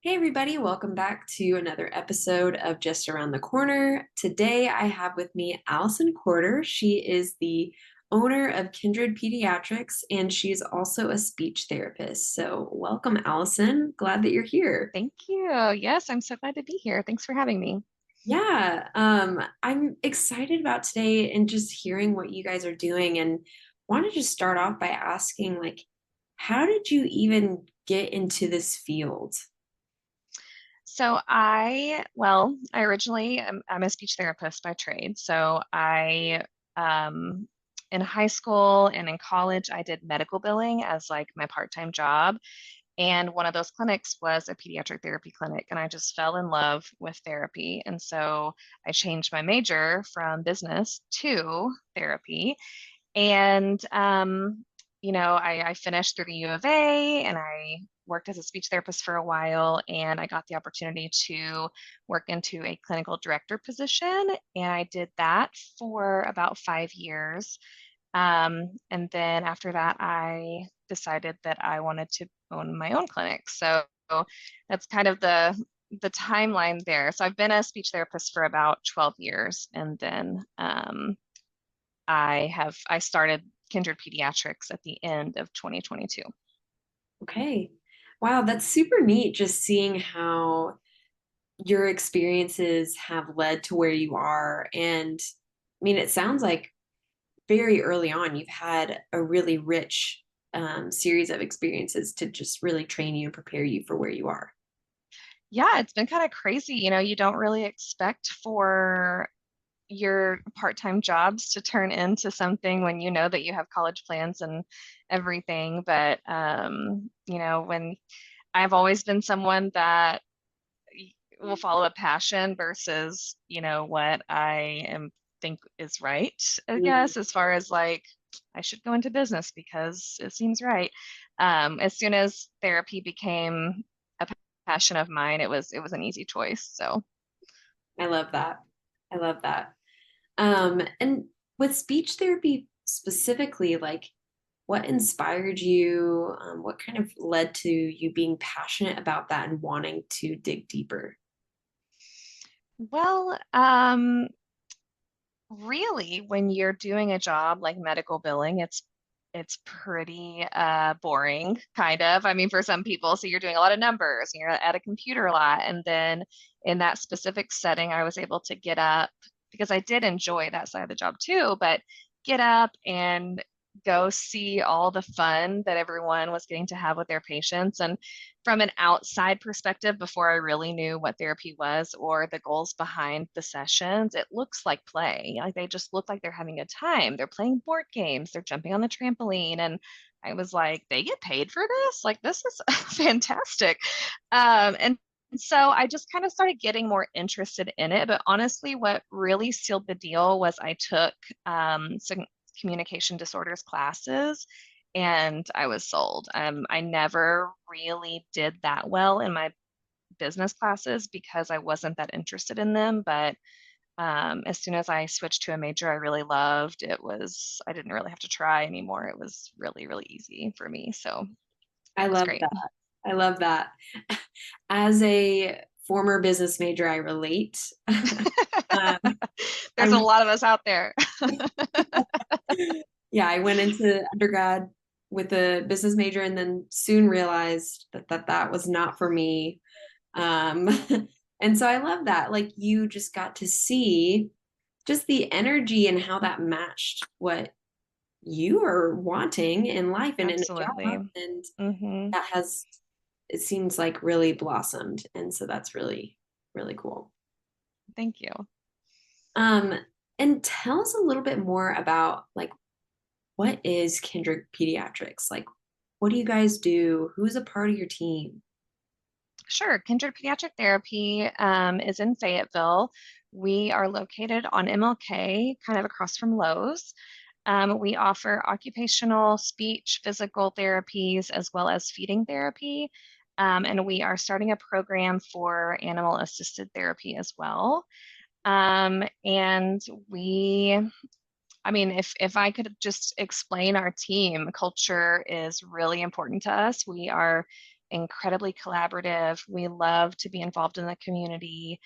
Hey, everybody, welcome back to another episode of Just Around the Corner. Today I have with me Allison Corter. She is the owner of Kindred Pediatrics and she's also a speech therapist. So, welcome, Allison. Glad that you're here. Thank you. Yes, I'm so glad to be here. Thanks for having me. Yeah, I'm excited about today and just hearing what you guys are doing and want to just start off by asking, like, how did you even get into this field? I originally I'm a speech therapist by trade. Um, in high school and in college, I did medical billing as like my part-time job. And one of those clinics was a pediatric therapy clinic, and I just fell in love with therapy. And so I changed my major from business to therapy. And I finished through the U of A and I worked as a speech therapist for a while, and I got the opportunity to work into a clinical director position, and I did that for about 5 years. And then after that, I decided that I wanted to own my own clinic. So that's kind of the timeline there. So I've been a speech therapist for about 12 years, and then I started Kindred Pediatrics at the end of 2022. Okay. Wow, that's super neat just seeing how your experiences have led to where you are. And I mean, it sounds like very early on, you've had a really rich series of experiences to just really train you and prepare you for where you are. Yeah, it's been kind of crazy. You don't really expect for your part-time jobs to turn into something when you know that you have college plans and everything. But when I've always been someone that will follow a passion versus, what I am think is right, I Mhm. guess, as far as like I should go into business because it seems right. As soon as therapy became a passion of mine, it was an easy choice. So I love that. I love that. And with speech therapy specifically, like what inspired you? What kind of led to you being passionate about that and wanting to dig deeper? well, really, when you're doing a job like medical billing, it's pretty boring, kind of. I mean, for some people, so you're doing a lot of numbers, and you're at a computer a lot, and then in that specific setting, I was able to get up because I did enjoy that side of the job too, but get up and go see all the fun that everyone was getting to have with their patients. And from an outside perspective, before I really knew what therapy was or the goals behind the sessions, it looks like play. Like they just look like they're having a time. They're playing board games, they're jumping on the trampoline. And I was like, they get paid for this? Like, this is fantastic. And so I just kind of started getting more interested in it. But honestly, what really sealed the deal was I took some communication disorders classes, and I was sold. I never really did that well in my business classes because I wasn't that interested in them. But as soon as I switched to a major I really loved, I didn't really have to try anymore. It was really, really easy for me. So I it was love great. that. I love that. As a former business major, I relate. Um, There's a I'm lot of us out there. yeah, I went into undergrad with a business major and then soon realized that was not for me. Um, and so I love that. Like you just got to see just the energy and how that matched what you are wanting in life and in a job. Absolutely. And Hmm. that has, it seems like really blossomed. And so that's really, really cool. Thank you. Um, and tell us a little bit more about like what is Kindred Pediatrics? Like, what do you guys do? Who's a part of your team? Sure. Kindred Pediatric Therapy is in Fayetteville. We are located on MLK, kind of across from Lowe's. We offer occupational, speech, physical therapies, as well as feeding therapy. And we are starting a program for animal assisted therapy as well. And I mean, if I could just explain our team, culture is really important to us. We are incredibly collaborative. We love to be involved in the community.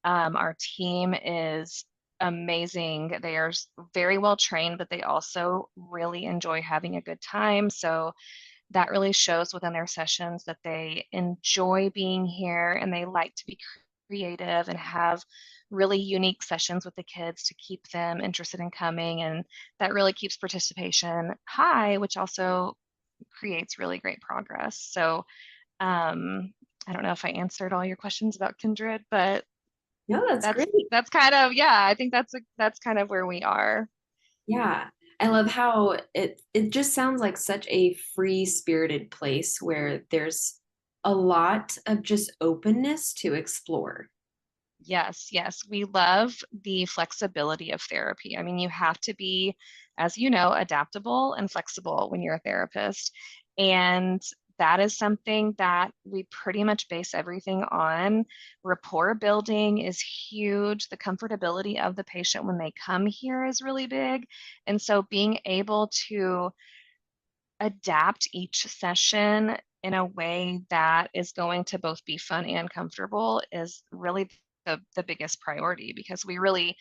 Our team is amazing. They are very well trained, but they also really enjoy having a good time. So that really shows within their sessions that they enjoy being here and they like to be creative and have really unique sessions with the kids to keep them interested in coming. And that really keeps participation high, which also creates really great progress. So I don't know if I answered all your questions about Kindred, but No, that's great. that's kind of, yeah, I think that's kind of where we are. Yeah. I love how it just sounds like such a free-spirited place where there's a lot of just openness to explore. Yes, yes. We love the flexibility of therapy. I mean, you have to be, as you know, adaptable and flexible when you're a therapist. And that is something that we pretty much base everything on. Rapport building is huge. The comfortability of the patient when they come here is really big. And so being able to adapt each session in a way that is going to both be fun and comfortable is really the biggest priority because we really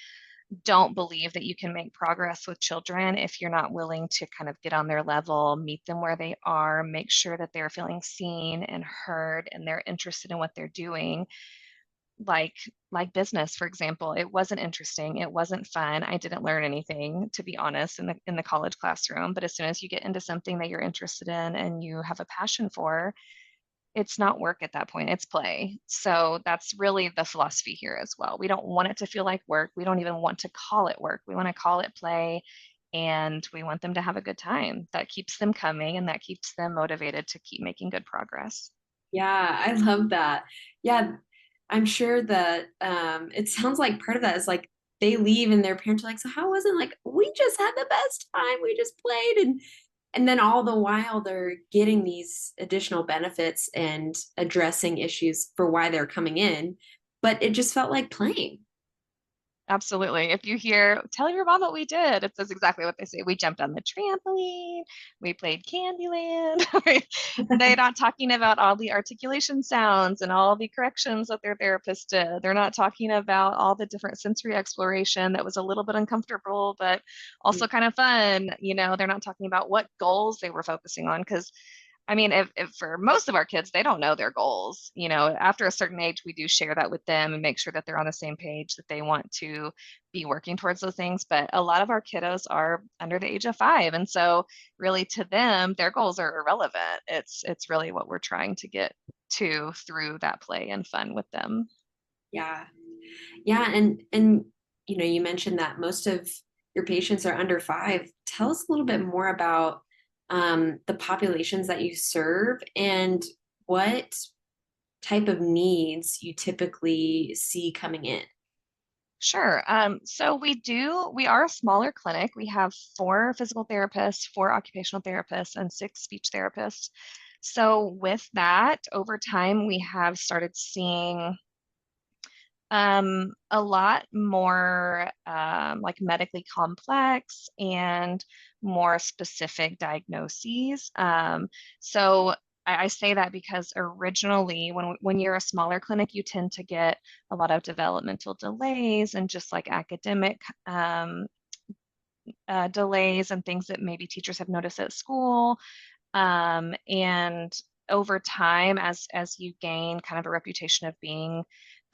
don't believe that you can make progress with children if you're not willing to kind of get on their level, meet them where they are, make sure that they're feeling seen and heard and they're interested in what they're doing like business, for example. It wasn't interesting, it wasn't fun. I didn't learn anything, to be honest, in the college classroom. But as soon as you get into something that you're interested in and you have a passion for, it's not work at that point, it's play. So that's really the philosophy here as well. We don't want it to feel like work. We don't even want to call it work. We want to call it play, and we want them to have a good time. That keeps them coming and that keeps them motivated to keep making good progress. Yeah, I love that. Yeah, I'm sure that it sounds like part of that is like they leave and their parents are like, so how was it? Like, we just had the best time. We just played and then all the while they're getting these additional benefits and addressing issues for why they're coming in. But it just felt like playing. Absolutely. If you hear, tell your mom what we did, it says exactly what they say. We jumped on the trampoline, we played Candyland. They're not talking about all the articulation sounds and all the corrections that their therapist did. They're not talking about all the different sensory exploration that was a little bit uncomfortable, but also kind of fun. You know, they're not talking about what goals they were focusing on because I mean, if for most of our kids, they don't know their goals. You know, after a certain age, we do share that with them and make sure that they're on the same page, that they want to be working towards those things. But a lot of our kiddos are under the age of 5. And so really to them, their goals are irrelevant. It's really what we're trying to get to through that play and fun with them. Yeah. Yeah, and you know, you mentioned that most of your patients are under 5. Tell us a little bit more about the populations that you serve and what type of needs you typically see coming in. Sure. So we are a smaller clinic. We have 4 physical therapists, 4 occupational therapists, and 6 speech therapists. So with that, over time, we have started seeing a lot more like medically complex and more specific diagnoses. So I say that because originally, when you're a smaller clinic, you tend to get a lot of developmental delays and just like academic delays and things that maybe teachers have noticed at school. And over time, as you gain kind of a reputation of being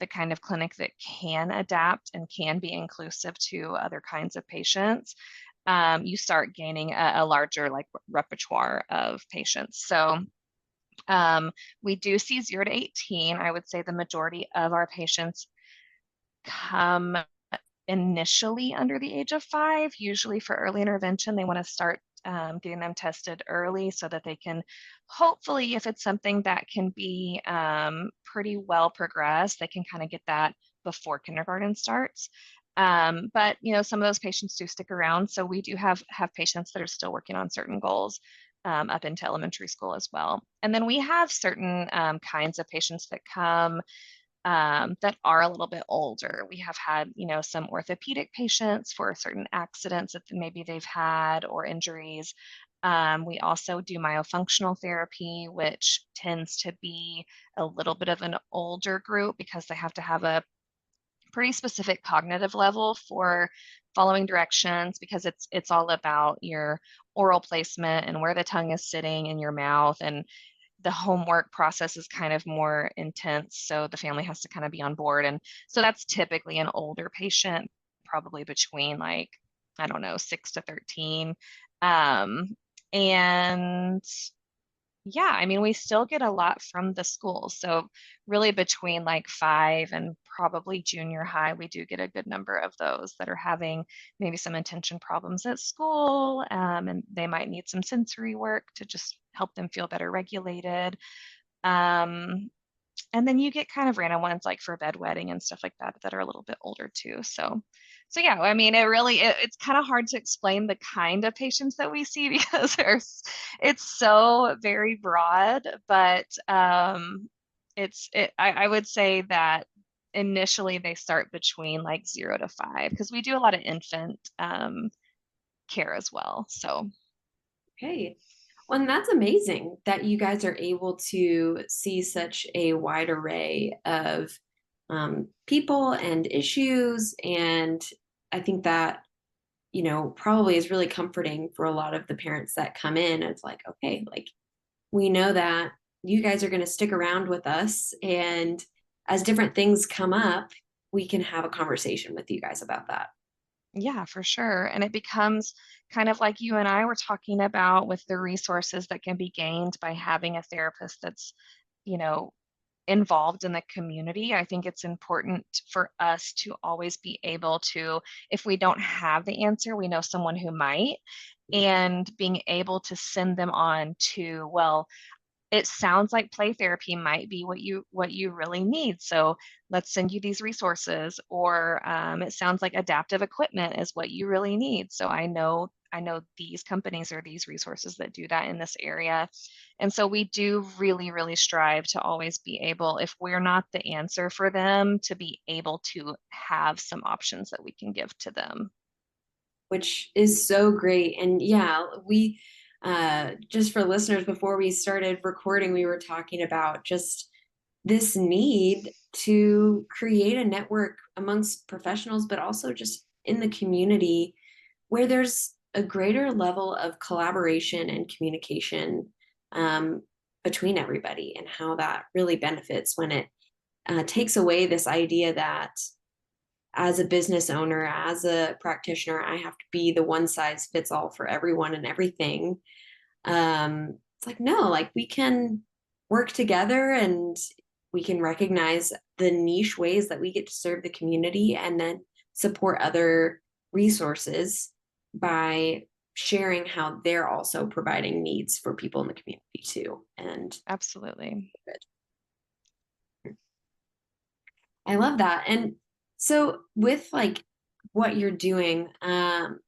the kind of clinic that can adapt and can be inclusive to other kinds of patients, you start gaining a larger like repertoire of patients. So we do see 0 to 18. I would say the majority of our patients come initially under the age of 5, usually for early intervention. They want to start getting them tested early so that they can hopefully, if it's something that can be pretty well progressed, they can kind of get that before kindergarten starts. But you know, some of those patients do stick around, so we do have patients that are still working on certain goals up into elementary school as well. And then we have certain kinds of patients that come that are a little bit older. We have had, you know, some orthopedic patients for certain accidents that maybe they've had or injuries. We also do myofunctional therapy, which tends to be a little bit of an older group because they have to have a pretty specific cognitive level for following directions because it's all about your oral placement and where the tongue is sitting in your mouth, and the homework process is kind of more intense, so the family has to kind of be on board. And so that's typically an older patient, probably between like, I don't know, 6 to 13. Um, and yeah, I mean, we still get a lot from the school. So really between like 5 and probably junior high, we do get a good number of those that are having maybe some attention problems at school, and they might need some sensory work to just help them feel better regulated. Um, and then you get kind of random ones like for bedwetting and stuff like that that are a little bit older too. So yeah, I mean, it's kind of hard to explain the kind of patients that we see because it's so very broad. But I would say that initially they start between like 0 to 5 because we do a lot of infant care as well. So Okay. Well, and that's amazing that you guys are able to see such a wide array of people and issues. And I think that, probably is really comforting for a lot of the parents that come in. It's like, okay, like we know that you guys are going to stick around with us. And as different things come up, we can have a conversation with you guys about that. yeah, for sure. And it becomes kind of like you and I were talking about with the resources that can be gained by having a therapist that's, you know, involved in the community. I think it's important for us to always be able to, if we don't have the answer, we know someone who might, and being able to send them on to, well, it sounds like play therapy might be what you really need. So let's send you these resources. Or it sounds like adaptive equipment is what you really need. So I know these companies or these resources that do that in this area. And so we do really, really strive to always be able, if we're not the answer for them, to be able to have some options that we can give to them. Which is so great. And yeah, we just for listeners, before we started recording, we were talking about just this need to create a network amongst professionals, but also just in the community where there's a greater level of collaboration and communication um, between everybody, and how that really benefits when it takes away this idea that as a business owner, as a practitioner, I have to be the one size fits all for everyone and everything. It's like, no, like we can work together and we can recognize the niche ways that we get to serve the community and then support other resources by sharing how they're also providing needs for people in the community too. And Absolutely. I love that. And so with like what you're doing, can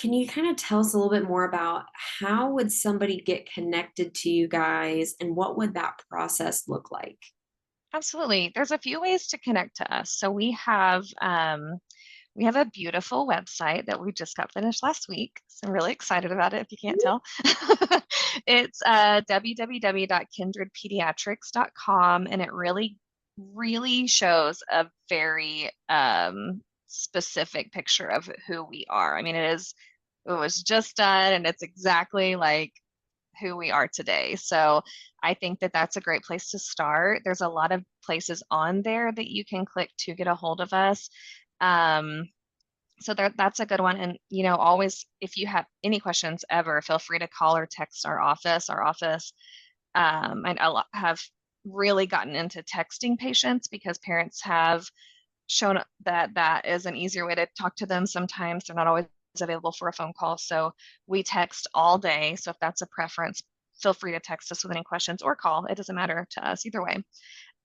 you kind of tell us a little bit more about how would somebody get connected to you guys and what would that process look like? Absolutely. There's a few ways to connect to us. So we have a beautiful website that we just got finished last week. So I'm really excited about it if you can't tell. It's www.kindredpediatrics.com, and it really, really shows a very specific picture of who we are. I mean, it was just done and it's exactly like who we are today. So I think that that's a great place to start. There's a lot of places on there that you can click to get a hold of us. Um, so that's a good one. And, always, if you have any questions ever, feel free to call or text our office. And have really gotten into texting patients because parents have shown that that is an easier way to talk to them. Sometimes they're not always available for a phone call. So we text all day. So if that's a preference, feel free to text us with any questions or call. It doesn't matter to us either way.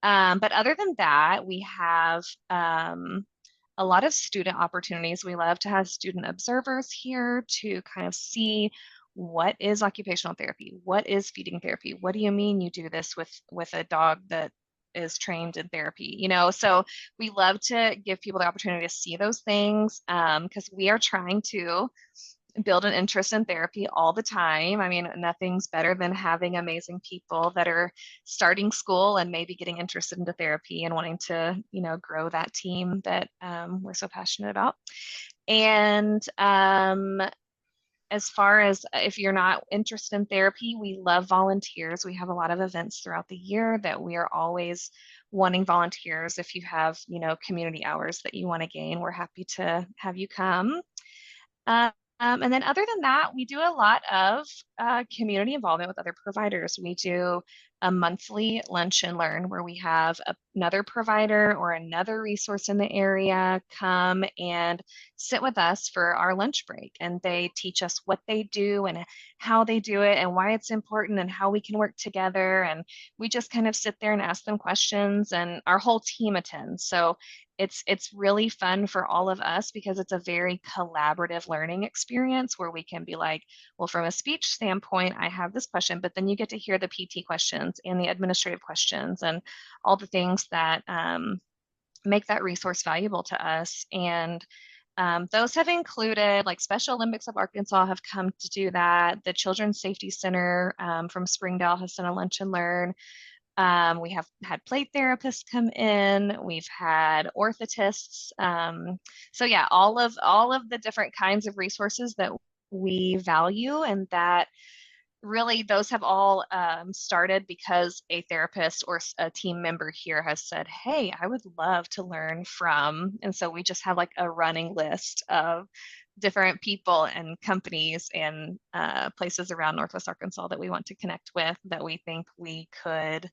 But other than that, we have a lot of student opportunities. We love to have student observers here to kind of see what is occupational therapy, what is feeding therapy, what do you mean you do this with a dog that is trained in therapy, so we love to give people the opportunity to see those things because we are trying to build an interest in therapy all the time. I mean, nothing's better than having amazing people that are starting school and maybe getting interested into therapy and wanting to, grow that team that we're so passionate about. And as far as if you're not interested in therapy, we love volunteers. We have a lot of events throughout the year that we are always wanting volunteers. If you have, community hours that you want to gain, we're happy to have you come. And then other than that, we do a lot of community involvement with other providers. We do a monthly lunch and learn where we have another provider or another resource in the area come and sit with us for our lunch break. And they teach us what they do and how they do it and why it's important and how we can work together. And we just kind of sit there and ask them questions, and our whole team attends. So it's really fun for all of us because it's a very collaborative learning experience where we can be like, well, from a speech standpoint, I have this question, but then you get to hear the PT questions and the administrative questions and all the things that make that resource valuable to us. And those have included like Special Olympics of Arkansas have come to do that. The Children's Safety Center from Springdale has done a lunch and learn. We have had play therapists come in. We've had orthotists. So yeah, all of the different kinds of resources that we value, and that really those have all started because a therapist or a team member here has said, "Hey, I would love to learn from." And so we just have like a running list of different people and companies and places around Northwest Arkansas that we want to connect with that we think we could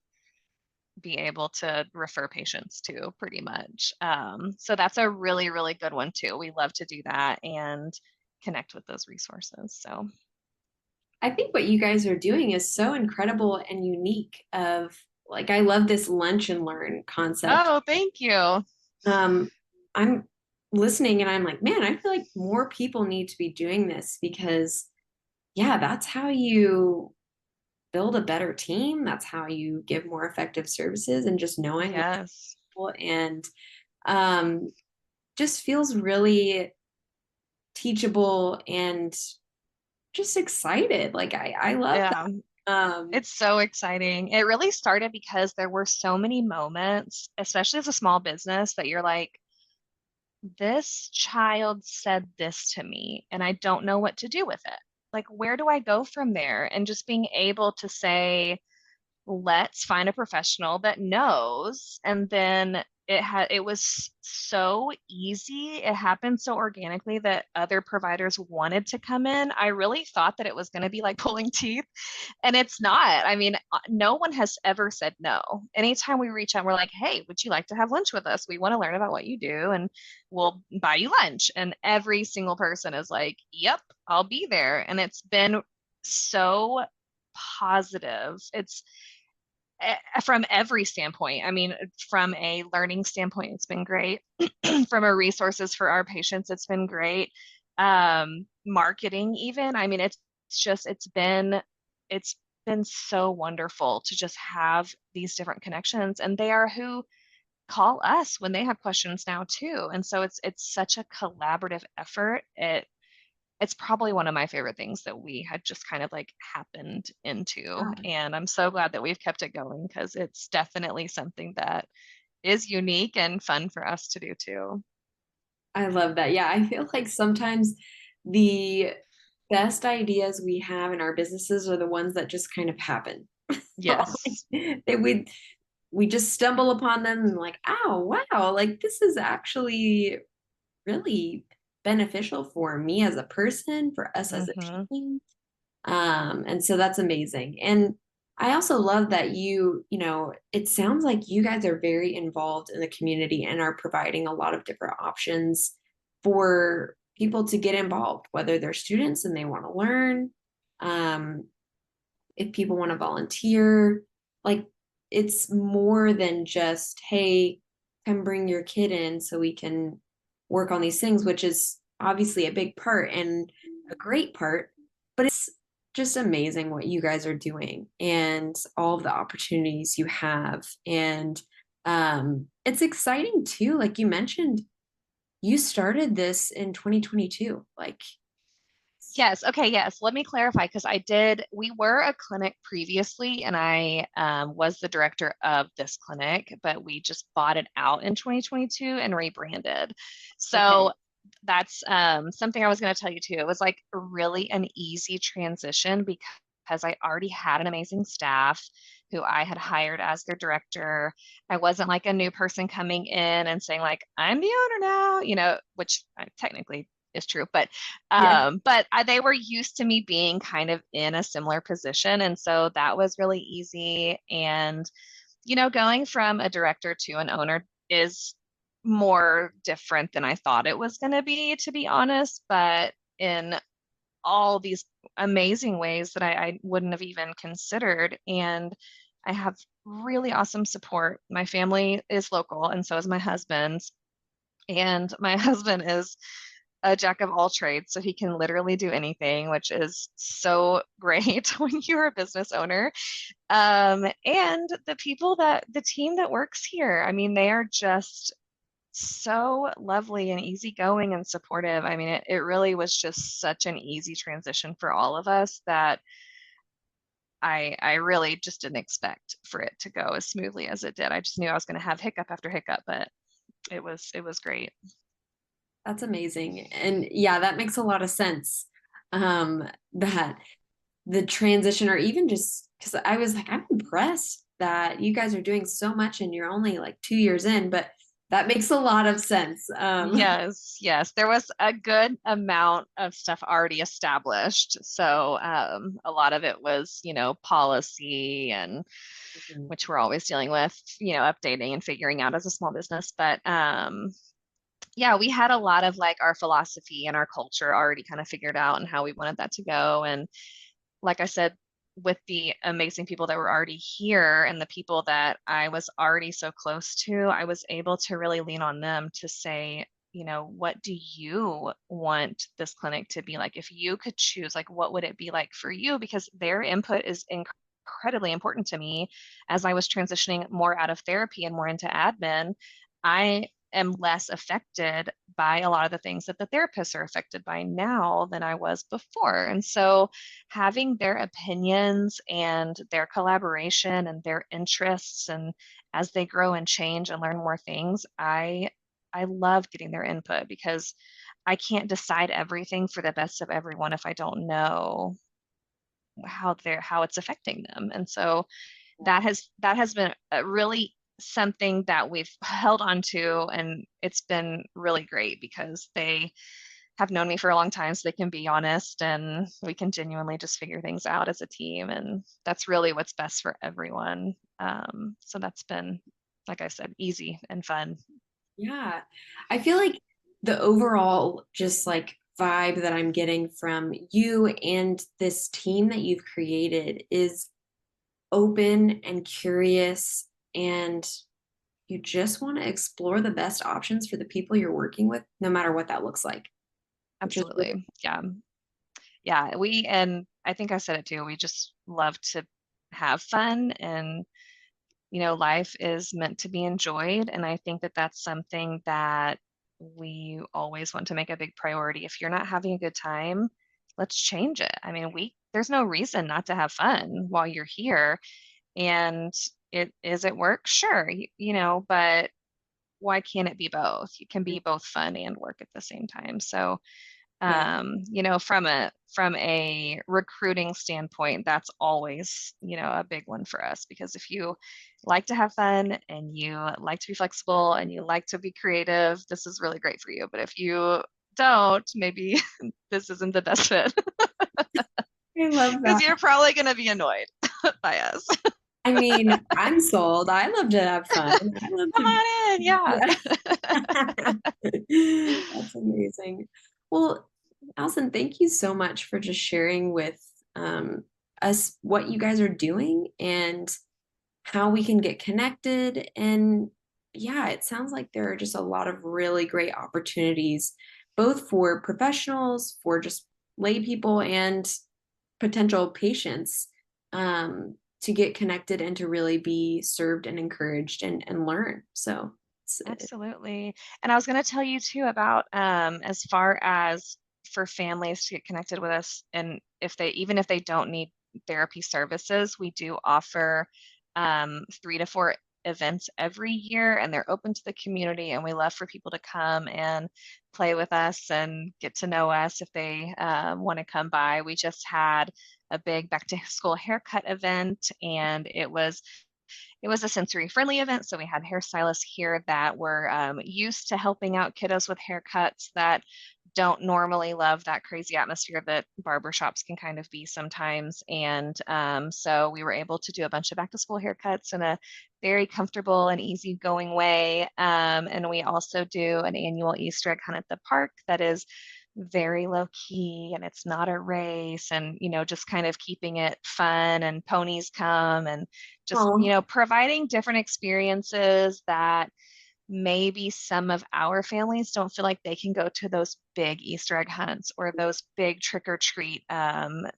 be able to refer patients to pretty much. So that's a really, really good one too. We love to do that and connect with those resources. So I think what you guys are doing is so incredible and unique of like I love this lunch and learn concept. oh, thank you. Um, I'm listening and I'm like, man, I feel like more people need to be doing this because yeah, that's how you build a better team. That's how you give more effective services and just knowing what Yes. people and um just feels really teachable and just excited. Like I love Yeah. that. It's so exciting. It really started because there were so many moments, especially as a small business, that you're like, this child said this to me, and I don't know what to do with it. Like, where do I go from there? And just being able to say, let's find a professional that knows. And then it was so easy. It happened so organically that other providers wanted to come in. I really thought that it was going to be like pulling teeth, and it's not. I mean, no one has ever said no. Anytime we reach out, we're like, hey, would you like to have lunch with us? We want to learn about what you do and we'll buy you lunch. And every single person is like, yep, I'll be there. And it's been so positive. It's from every standpoint. I mean, from a learning standpoint, it's been great. From a resources for our patients, it's been great. Marketing, even. I mean, it's been so wonderful to just have these different connections, and they are who call us when they have questions now too. And so it's such a collaborative effort. It's probably one of my favorite things that we had just kind of like happened into. Yeah, And I'm so glad that we've kept it going because it's definitely something that is unique and fun for us to do too. I love that. Yeah, I feel like sometimes the best ideas we have in our businesses are the ones that just kind of happen. Yes. They we just stumble upon them and like, oh wow, like this is actually really beneficial for me as a person, for us as a Hmm. team. And so that's amazing. And I also love that it sounds like you guys are very involved in the community and are providing a lot of different options for people to get involved, whether they're students and they want to learn, um, if people want to volunteer, like it's more than just, hey, come bring your kid in so we can work on these things, which is obviously a big part and a great part, but it's just amazing what you guys are doing and all of the opportunities you have. And it's exciting too. Like you mentioned, you started this in 2022. Like Yes. Okay. Yes. Let me clarify because we were a clinic previously, and I was the director of this clinic, but we just bought it out in 2022 and rebranded. Okay. So that's something I was going to tell you too. It was like really an easy transition because I already had an amazing staff who I had hired as their director. I wasn't like a new person coming in and saying like, I'm the owner now, which technically is true, Yeah. they were used to me being kind of in a similar position. And so that was really easy. And, going from a director to an owner is more different than I thought it was going to be honest. But in all these amazing ways that I wouldn't have even considered. And I have really awesome support. My family is local, and so is my husband's. And my husband is a jack of all trades, so he can literally do anything, which is so great when you're a business owner. And the team that works here, I mean, they are just so lovely and easygoing and supportive. I mean, it really was just such an easy transition for all of us that I really just didn't expect for it to go as smoothly as it did. I just knew I was going to have hiccup after hiccup, but it was great. That's amazing. And yeah, that makes a lot of sense. That the transition, or even just because I was like, I'm impressed that you guys are doing so much and you're only like 2 years in, but that makes a lot of sense. Yes, yes. There was a good amount of stuff already established. So a lot of it was, policy and which we're always dealing with, updating and figuring out as a small business. But yeah, we had a lot of like our philosophy and our culture already kind of figured out and how we wanted that to go. And like I said, with the amazing people that were already here and the people that I was already so close to, I was able to really lean on them to say, what do you want this clinic to be like? If you could choose, like, what would it be like for you? Because their input is incredibly important to me as I was transitioning more out of therapy and more into admin. I am less affected by a lot of the things that the therapists are affected by now than I was before. And so having their opinions and their collaboration and their interests and as they grow and change and learn more things, I love getting their input because I can't decide everything for the best of everyone if I don't know how it's affecting them. And so that has been a really something that we've held on to, and it's been really great because they have known me for a long time, so they can be honest and we can genuinely just figure things out as a team, and that's really what's best for everyone. So that's been, like I said, easy and fun. Yeah. I feel like the overall just like vibe that I'm getting from you and this team that you've created is open and curious, and you just want to explore the best options for the people you're working with, no matter what that looks like, which is really Absolutely. Yeah. Yeah. And I think I said it too. We just love to have fun, and life is meant to be enjoyed. And I think that that's something that we always want to make a big priority. If you're not having a good time, let's change it. I mean, there's no reason not to have fun while you're here. And it is at work, sure, but why can't it be both? You can be both fun and work at the same time. So yeah. from a recruiting standpoint, that's always, a big one for us because if you like to have fun and you like to be flexible and you like to be creative, this is really great for you. But if you don't, maybe this isn't the best fit I love because that. you're probably going to be annoyed by us. I mean, I'm sold. I love to have fun. I love Come to, on in. Yeah. yeah. That's amazing. Well, Allison, thank you so much for just sharing with um, us what you guys are doing and how we can get connected. And yeah, it sounds like there are just a lot of really great opportunities, both for professionals, for just lay people, and potential patients to get connected and to really be served and encouraged and learn. So, Absolutely. And I was going to tell you too about as far as for families to get connected with us. And even if they don't need therapy services, we do offer 3 to 4 events every year, and they're open to the community. And we love for people to come and play with us and get to know us if they want to come by. We just had a big back to school haircut event, and it was a sensory friendly event. So we had hairstylists here that were used to helping out kiddos with haircuts that don't normally love that crazy atmosphere that barbershops can kind of be sometimes. And so we were able to do a bunch of back to school haircuts in a very comfortable and easygoing way. And we also do an annual Easter egg hunt at the park that is very low key, and it's not a race, and just kind of keeping it fun, and ponies come, and just Oh, providing different experiences that maybe some of our families don't feel like they can go to those big Easter egg hunts or those big trick or treat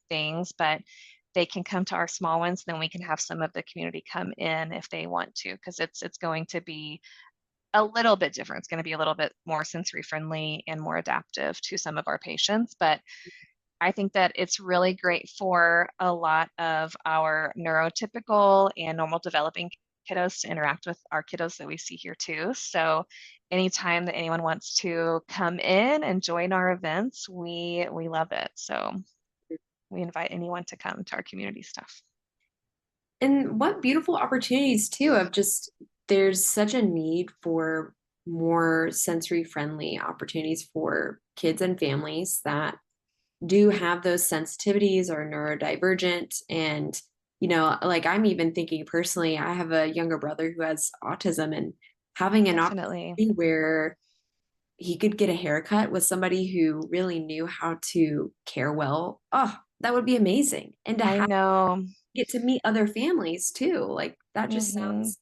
things, but they can come to our small ones. Then we can have some of the community come in if they want to, because it's going to be a little bit different. It's going to be a little bit more sensory friendly and more adaptive to some of our patients. But I think that it's really great for a lot of our neurotypical and normal developing kiddos to interact with our kiddos that we see here too. So anytime that anyone wants to come in and join our events, we love it. So we invite anyone to come to our community stuff. and what beautiful opportunities too of just there's such a need for more sensory friendly opportunities for kids and families that do have those sensitivities or neurodivergent. And like I'm even thinking personally, I have a younger brother who has autism, and having an Definitely. opportunity where he could get a haircut with somebody who really knew how to care well, oh, that would be amazing. And to I know. get to meet other families too, like that just Hmm. sounds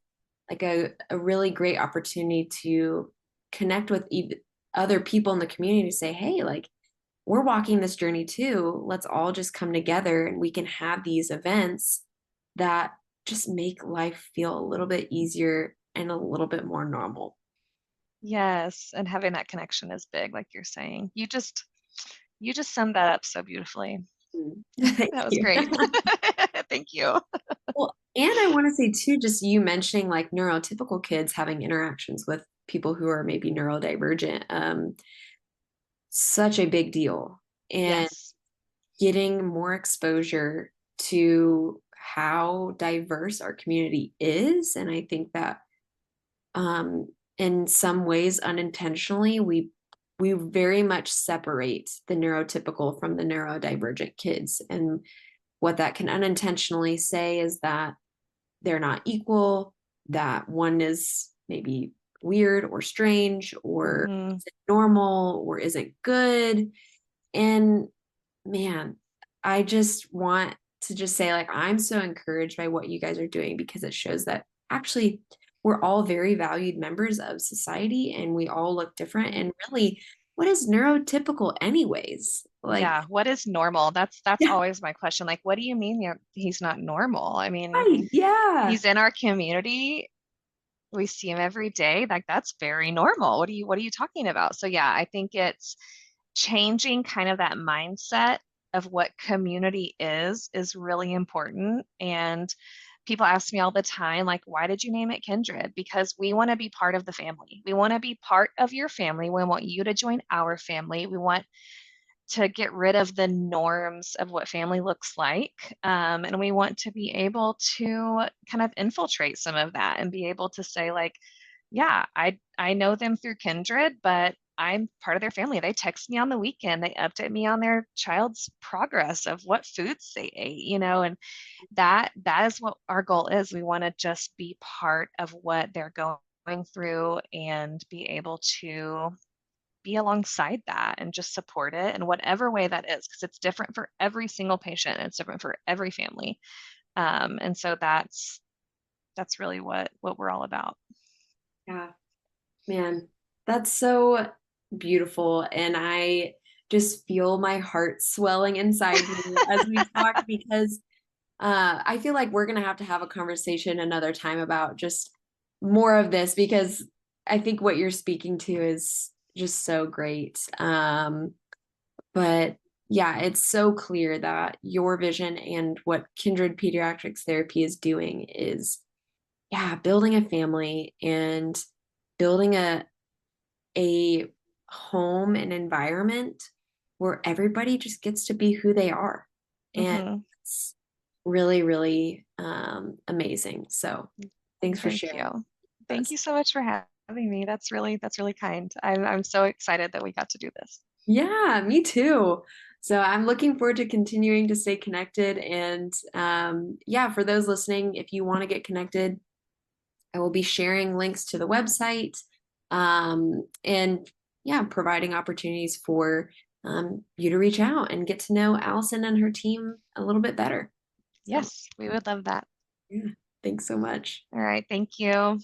like a really great opportunity to connect with other people in the community to say, hey, like we're walking this journey too. Let's all just come together and we can have these events that just make life feel a little bit easier and a little bit more normal. Yes, and having that connection is big, like you're saying. You just summed that up so beautifully. Mm. Thank That was you. great. Thank you. Well, and I want to say too, just you mentioning like neurotypical kids having interactions with people who are maybe neurodivergent, such a big deal. And Yes. getting more exposure to how diverse our community is. And I think that in some ways unintentionally we very much separate the neurotypical from the neurodivergent kids. And what that can unintentionally say is that they're not equal, that one is maybe weird or strange or Hmm. isn't normal or isn't good. And man, I just want to just say, like, I'm so encouraged by what you guys are doing because it shows that actually we're all very valued members of society and we all look different. And really, what is neurotypical, anyways? Like, Yeah, what is normal? That's yeah, always my question. Like, what do you mean he's not normal? I mean, right, yeah, he's in our community. We see him every day. Like, that's very normal. What are you talking about? So yeah, I think it's changing kind of that mindset of what community is really important. And people ask me all the time, like, why did you name it Kindred? Because we want to be part of the family. We want to be part of your family. We want you to join our family. We want to get rid of the norms of what family looks like. And we want to be able to kind of infiltrate some of that and be able to say, like, yeah, I know them through Kindred, but I'm part of their family. They text me on the weekend. They update me on their child's progress of what foods they ate, and that is what our goal is. We want to just be part of what they're going through and be able to be alongside that and just support it in whatever way that is, because it's different for every single patient and it's different for every family. And so that's really what we're all about. yeah, man, that's so beautiful. And I just feel my heart swelling inside me as we talk because I feel like we're going to have a conversation another time about just more of this because I think what you're speaking to is just so great. But yeah, it's so clear that your vision and what Kindred Pediatrics Therapy is doing is, yeah, building a family and building a home and environment where everybody just gets to be who they are. And Hmm. it's really, really amazing. So thanks for Thank sharing you. with Thank us. you so much for having me. That's really kind. I'm so excited that we got to do this. Yeah, me too. So I'm looking forward to continuing to stay connected. And yeah, for those listening, if you want to get connected, I will be sharing links to the website and yeah, providing opportunities for you to reach out and get to know Allison and her team a little bit better. So Yes, we would love that. yeah, thanks so much. All right, thank you.